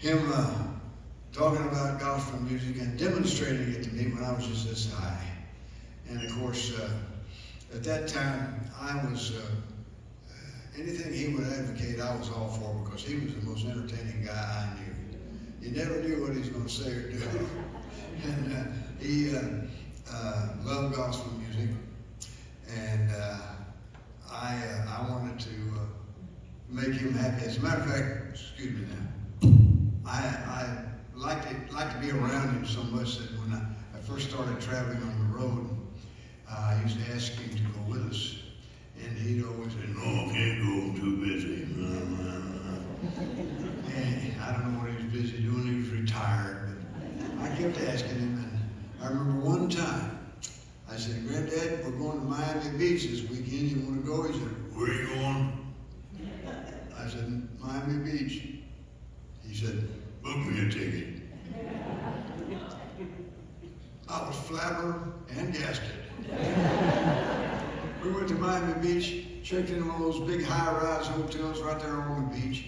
him talking about gospel music and demonstrating it to me when I was just this high. And of course, at that time, I was, anything he would advocate, I was all for, because he was the most entertaining guy I knew. You never knew what he was going to say or do. And he loved gospel music. And I wanted to make him happy. As a matter of fact, excuse me now, I liked to be around him so much that when I first started traveling on the road, I used to ask him to go with us. And he'd always say, "No, I can't go, I'm too busy." And I don't know what he was busy doing, he was retired. But I kept asking him, and I remember one time, I said, "Granddad, we're going to Miami Beach this weekend. You want to go?" He said, "Where are you going?" I said, "Miami Beach." He said, "Book me a ticket." I was flabber and gasket. We went to Miami Beach, checked into one of those big high-rise hotels right there on the beach.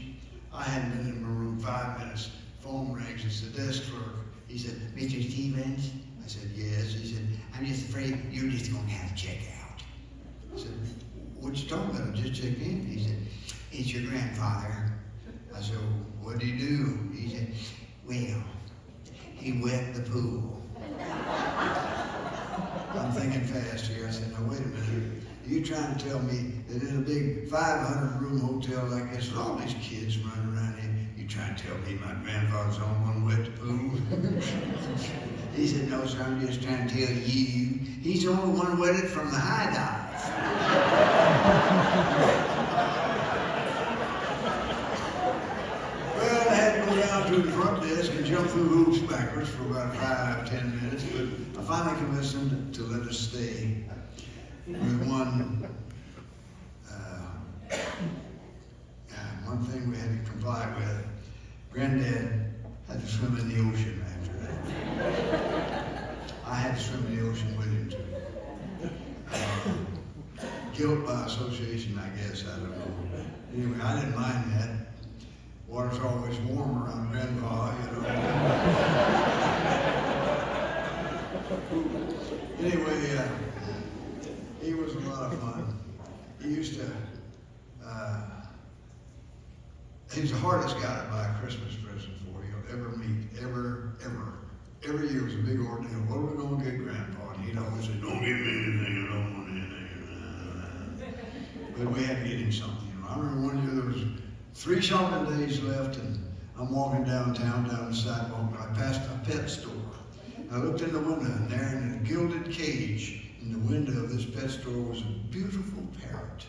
I hadn't been in my room 5 minutes. Phone rings. It's the desk clerk. He said, "Mr. Stevens?" I said, "Yes." He said, "I'm just afraid you're just going to have to check out." I said, "What you talking about? I just checked in." He said, "It's your grandfather." I said, "What did he do?" He said, "Well, he wet the pool." I'm thinking fast here. I said, "Now wait a minute. Are you trying to tell me that in a big 500-room hotel like this, with all these kids running around here, you trying to tell me my grandfather's the only one who wet the pool?" He said, "No, sir, I'm just trying to tell you, he's the only one who wet it from the high dive." Well, I had to go down to the front desk and jump through hoops backwards for about 5-10 minutes, but I finally convinced them to let us stay. With one thing we had to comply with. Granddad had to swim in the ocean after that. I had to swim in the ocean with him too. Guilt by association, I guess, I don't know. Anyway, I didn't mind that. Water's always warm around Grandpa, you know. Anyway, he was a lot of fun. He used to, he was the hardest guy to buy a Christmas present for you'll ever meet, ever. Every year was a big ordeal. What are we going to get Grandpa? And he'd always say, "Don't give me anything, I don't want anything." But we had to get him something, you know. I remember one year there was 3 shopping days left, and I'm walking downtown, down the sidewalk, and I passed a pet store. I looked in the window, and there in a gilded cage in the window of this pet store was a beautiful parrot.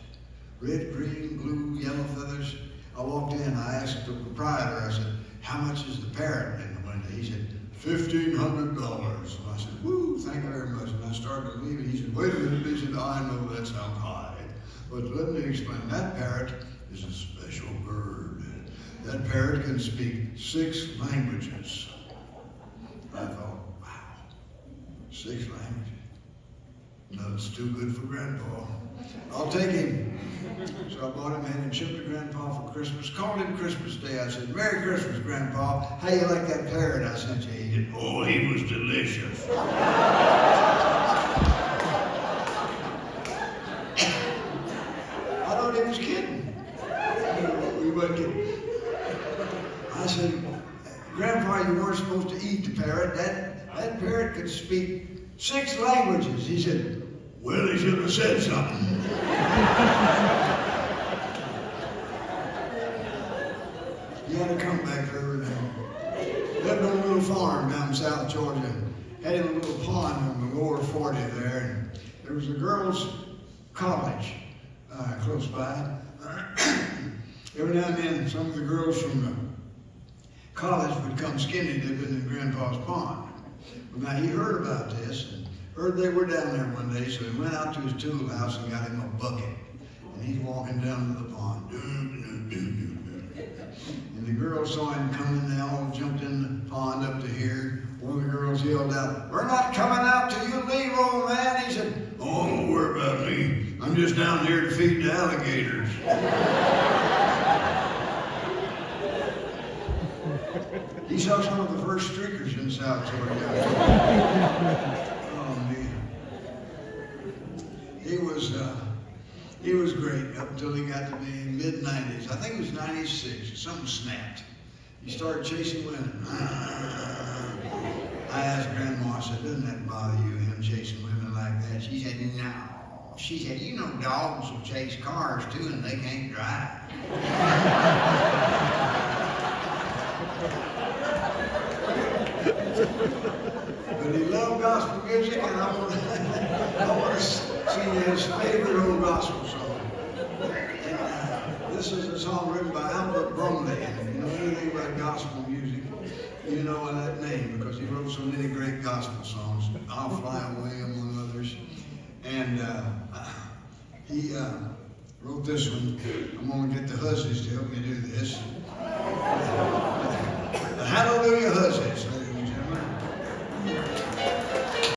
Red, green, blue, yellow feathers. I walked in, I asked the proprietor, I said, "How much is the parrot in the window?" He said, $1,500. And I said, "Woo, thank you very much." And I started to leave, and he said, "Wait a minute." He said, "I know that sounds high, but let me explain. That parrot is a special bird. That parrot can speak 6 languages. I thought, wow, 6 languages. No, it's too good for Grandpa. I'll take him. So I bought him, had him shipped to Grandpa for Christmas. Called him Christmas Day. I said, "Merry Christmas, Grandpa. How you like that parrot I sent you?" He said, "Oh, he was delicious." I thought he was kidding. We weren't kidding. I said, "Grandpa, you weren't supposed to eat the parrot. That parrot could speak 6 languages." He said, "Well, he should have said something." He had to come back for everything. Lived on a little farm down in South Georgia. Had a little pond on the lower 40 there, and there was a girls' college close by. Every now and then, some of the girls from the college would come skinny dipping in Grandpa's pond. Well, now he heard about this and heard they were down there one day, so he went out to his tool house and got him a bucket. And he's walking down to the pond. And the girls saw him coming, they all jumped in the pond up to here. One of the girls yelled out, "We're not coming out till you leave, old man." He said, "Oh, don't worry about me. I'm just down here to feed the alligators." He saw some of the first streakers in South Georgia. Oh man. He was great up until he got to be mid-90s. I think it was 96. Something snapped. He started chasing women. I asked Grandma, I said, doesn't that bother you, him chasing women like that? She said, no. She said, you know dogs will chase cars too and they can't drive. But he loved gospel music, and I want to sing his favorite old gospel song. This is a song written by Albert Brumley. If you know anything about gospel music, you know that name because he wrote so many great gospel songs. I'll Fly Away, among others. And he wrote this one. I'm going to get the hussies to help me do this. Hallelujah.